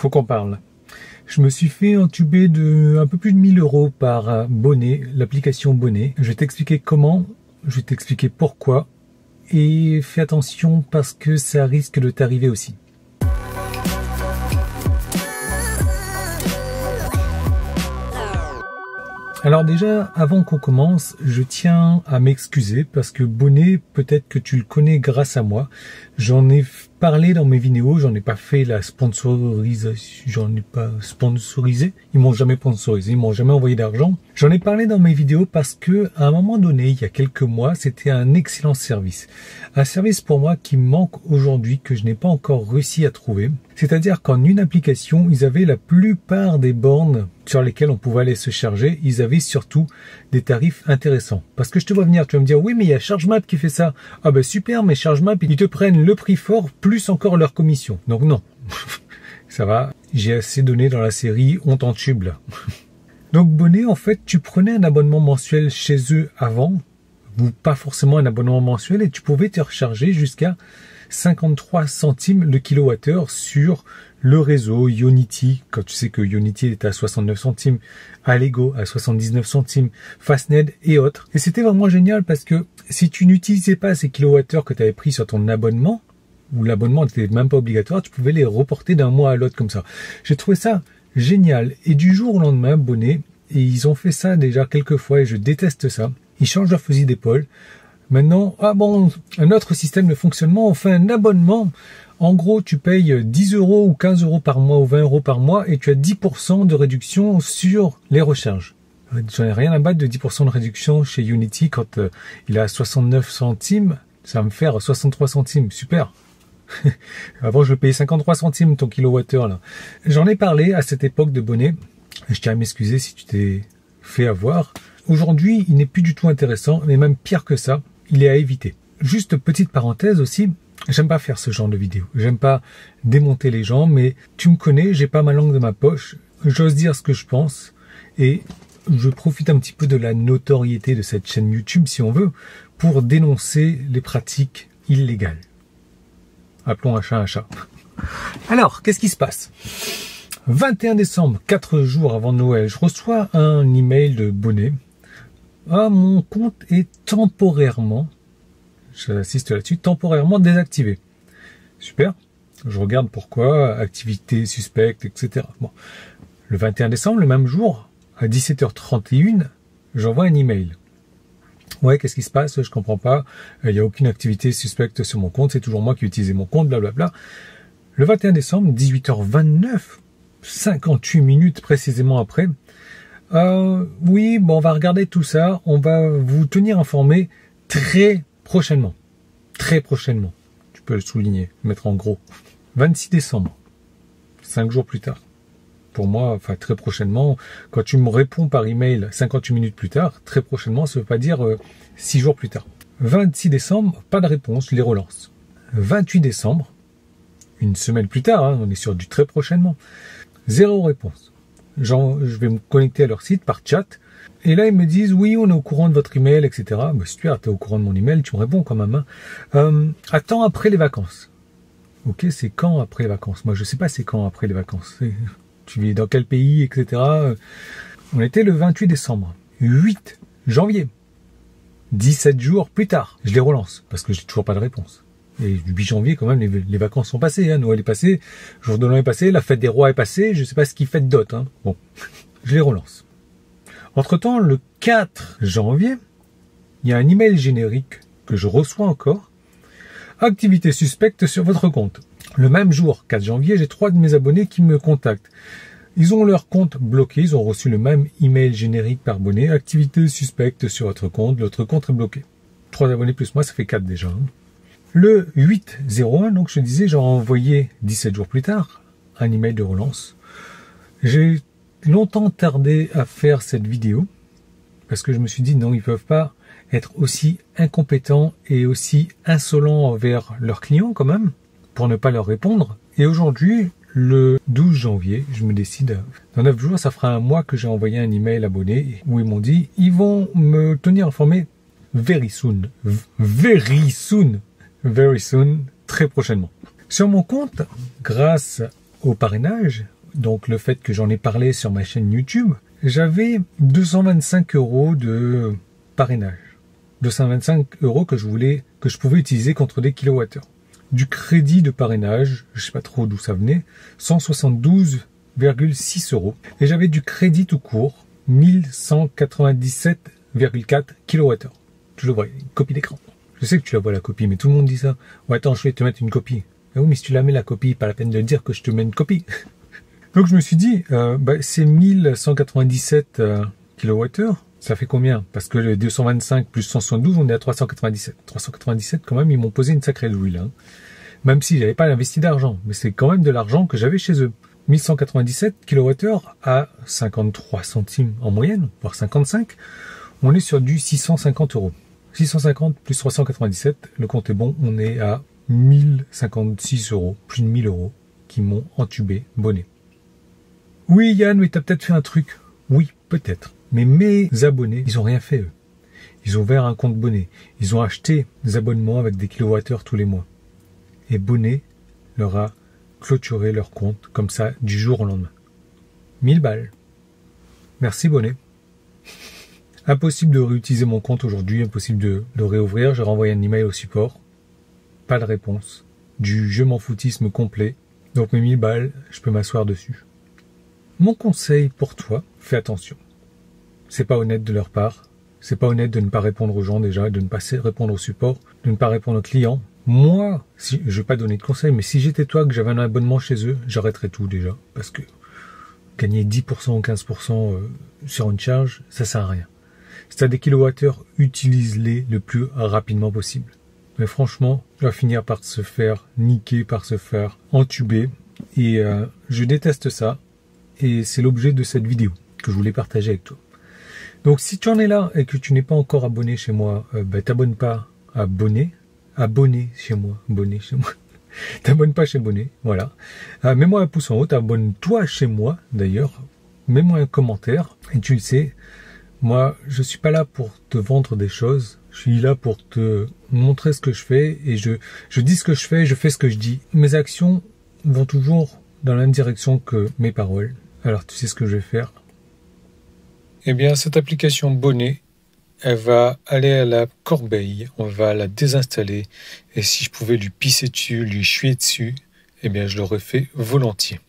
faut qu'on parle. Je me suis fait entuber de un peu plus de 1000 € par Bonnet, l'application Bonnet. Je vais t'expliquer comment, je vais t'expliquer pourquoi. Et fais attention parce que ça risque de t'arriver aussi. Alors déjà, avant qu'on commence, je tiens à m'excuser parce que Bonnet, peut-être que tu le connais grâce à moi. J'en ai parlé dans mes vidéos, j'en ai pas fait la sponsorisation, j'en ai pas sponsorisé. Ils m'ont jamais sponsorisé, ils m'ont jamais envoyé d'argent. J'en ai parlé dans mes vidéos parce que à un moment donné, il y a quelques mois, c'était un excellent service. Un service pour moi qui me manque aujourd'hui, que je n'ai pas encore réussi à trouver. C'est-à-dire qu'en une application, ils avaient la plupart des bornes sur lesquelles on pouvait aller se charger. Ils avaient surtout des tarifs intéressants. Parce que je te vois venir, tu vas me dire, oui, mais il y a ChargeMap qui fait ça. Ah ben super, mais ChargeMap, ils te prennent le prix fort, plus encore leur commission. Donc non, ça va, j'ai assez donné dans la série, on t'entube là. Donc Bonnet, en fait, tu prenais un abonnement mensuel chez eux avant, ou pas forcément un abonnement mensuel, et tu pouvais te recharger jusqu'à 53 centimes le kilowattheure sur le réseau Ionity, quand tu sais que Ionity est à 69 centimes, Allego à 79 centimes, Fastned et autres. Et c'était vraiment génial parce que si tu n'utilisais pas ces kilowattheures que tu avais pris sur ton abonnement, ou l'abonnement n'était même pas obligatoire, tu pouvais les reporter d'un mois à l'autre comme ça. J'ai trouvé ça génial. Et du jour au lendemain, Bonnet, et ils ont fait ça déjà quelques fois et je déteste ça, ils changent leur fusil d'épaule. Maintenant, ah bon, un autre système de fonctionnement, on fait un abonnement. En gros, tu payes 10 € ou 15 € par mois ou 20 € par mois et tu as 10% de réduction sur les recharges. J'en ai rien à battre de 10% de réduction chez Ionity quand il est à 69 centimes. Ça va me faire 63 centimes. Super. Avant, je payais 53 centimes ton kilowattheure là. J'en ai parlé à cette époque de Bonnet. Je tiens à m'excuser si tu t'es fait avoir. Aujourd'hui, il n'est plus du tout intéressant, mais même pire que ça, il est à éviter. Juste petite parenthèse aussi, j'aime pas faire ce genre de vidéo. J'aime pas démonter les gens, mais tu me connais, j'ai pas ma langue de ma poche. J'ose dire ce que je pense et je profite un petit peu de la notoriété de cette chaîne YouTube, si on veut, pour dénoncer les pratiques illégales. Appelons un chat un chat. Alors, qu'est-ce qui se passe ? 21 décembre, 4 jours avant Noël, je reçois un email de Bonnet. Ah, mon compte est temporairement, j'insiste là-dessus, temporairement désactivé. Super. Je regarde pourquoi, activité suspecte, etc. Bon. Le 21 décembre, le même jour, à 17h31, j'envoie un email. Ouais, qu'est-ce qui se passe? Je comprends pas. Il n'y a aucune activité suspecte sur mon compte. C'est toujours moi qui utilisais mon compte, blablabla. Le 21 décembre, 18h29, 58 minutes précisément après. Oui, bon, on va regarder tout ça. On va vous tenir informé très prochainement. Très prochainement. Tu peux le souligner, mettre en gros. 26 décembre, 5 jours plus tard. Pour moi, enfin très prochainement, quand tu me réponds par email 58 minutes plus tard, très prochainement, ça ne veut pas dire 6 jours plus tard. 26 décembre, pas de réponse, je les relance. 28 décembre, une semaine plus tard, hein, on est sur du très prochainement, 0 réponse. Je vais me connecter à leur site par chat, et là ils me disent, oui, on est au courant de votre email, etc. Bah, super, tu es au courant de mon email, tu me réponds quand même. Hein. Attends après les vacances. Ok, c'est quand après les vacances? Moi, je sais pas c'est quand après les vacances. Tu vis dans quel pays, etc. On était le 28 décembre. 8 janvier. 17 jours plus tard. Je les relance, parce que j'ai toujours pas de réponse. Et du 8 janvier, quand même, les vacances sont passées. Hein. Noël est passé, jour de l'an est passé, la fête des rois est passée. Je sais pas ce qu'ils fêtent d'autre. Hein. Bon, je les relance. Entre-temps, le 4 janvier, il y a un email générique que je reçois encore. Activité suspecte sur votre compte. Le même jour, 4 janvier, j'ai 3 de mes abonnés qui me contactent. Ils ont leur compte bloqué, ils ont reçu le même email générique par Bonnet. Activité suspecte sur votre compte est bloqué. 3 abonnés plus moi, ça fait 4 déjà. Hein. Le 8-01, donc je disais, j'ai envoyé 17 jours plus tard un email de relance. J'ai longtemps tardé à faire cette vidéo parce que je me suis dit non, ils peuvent pas être aussi incompétents et aussi insolents envers leurs clients quand même, pour ne pas leur répondre. Et aujourd'hui, le 12 janvier, je me décide, dans 9 jours, ça fera un mois que j'ai envoyé un email abonné où ils m'ont dit, ils vont me tenir informé very soon, very soon, très prochainement. Sur mon compte, grâce au parrainage, donc le fait que j'en ai parlé sur ma chaîne YouTube, j'avais 225 € de parrainage. 225 € que je pouvais utiliser contre des kilowattheures. Du crédit de parrainage, je sais pas trop d'où ça venait, 172,6 €. Et j'avais du crédit tout court, 1197,4 kWh. Tu le vois, une copie d'écran. Je sais que tu la vois la copie, mais tout le monde dit ça. Ouais, attends, je vais te mettre une copie. Ah oui, mais si tu la mets la copie, pas la peine de dire que je te mets une copie. Donc je me suis dit, c'est 1197 kWh. Ça fait combien? Parce que le 225 plus 172, on est à 397. 397, quand même, ils m'ont posé une sacrée douille là. Même si j'avais pas investi d'argent, mais c'est quand même de l'argent que j'avais chez eux. 1197 kWh à 53 centimes en moyenne, voire 55, on est sur du 650 €. 650 plus 397, le compte est bon, on est à 1056 €, plus de 1000 € qui m'ont entubé bonnet. Oui Yann, mais t'as peut-être fait un truc. Oui, peut-être. Mais mes abonnés, ils ont rien fait eux. Ils ont ouvert un compte bonnet. Ils ont acheté des abonnements avec des kilowattheures tous les mois. Et Bonnet leur a clôturé leur compte comme ça du jour au lendemain. 1000 balles. Merci Bonnet. Impossible de réutiliser mon compte aujourd'hui, impossible de le réouvrir. J'ai renvoyé un email au support. Pas de réponse. Du je m'en foutisme complet. Donc mes 1000 balles, je peux m'asseoir dessus. Mon conseil pour toi, fais attention. C'est pas honnête de leur part. C'est pas honnête de ne pas répondre aux gens déjà, de ne pas répondre au support, de ne pas répondre aux clients. Moi, si je vais pas donner de conseils, mais si j'étais toi, que j'avais un abonnement chez eux, j'arrêterais tout déjà. Parce que gagner 10% ou 15% sur une charge, ça sert à rien. Si tu as des kilowattheures, utilise-les le plus rapidement possible. Mais franchement, tu vas finir par se faire niquer, par se faire entuber. Et je déteste ça. Et c'est l'objet de cette vidéo que je voulais partager avec toi. Donc si tu en es là et que tu n'es pas encore abonné chez moi, t'abonnes pas à Bonnet. Abonné chez moi. Bonnet chez moi. T'abonnes pas chez Bonnet. Voilà. Mets-moi un pouce en haut. T'abonnes-toi chez moi d'ailleurs. Mets-moi un commentaire. Et tu le sais, moi je suis pas là pour te vendre des choses. Je suis là pour te montrer ce que je fais. Et je dis ce que je fais ce que je dis. Mes actions vont toujours dans la même direction que mes paroles. Alors tu sais ce que je vais faire. Eh bien, cette application Bonnet, elle va aller à la corbeille, on va la désinstaller, et si je pouvais lui pisser dessus, lui chier dessus, eh bien, je l'aurais fait volontiers.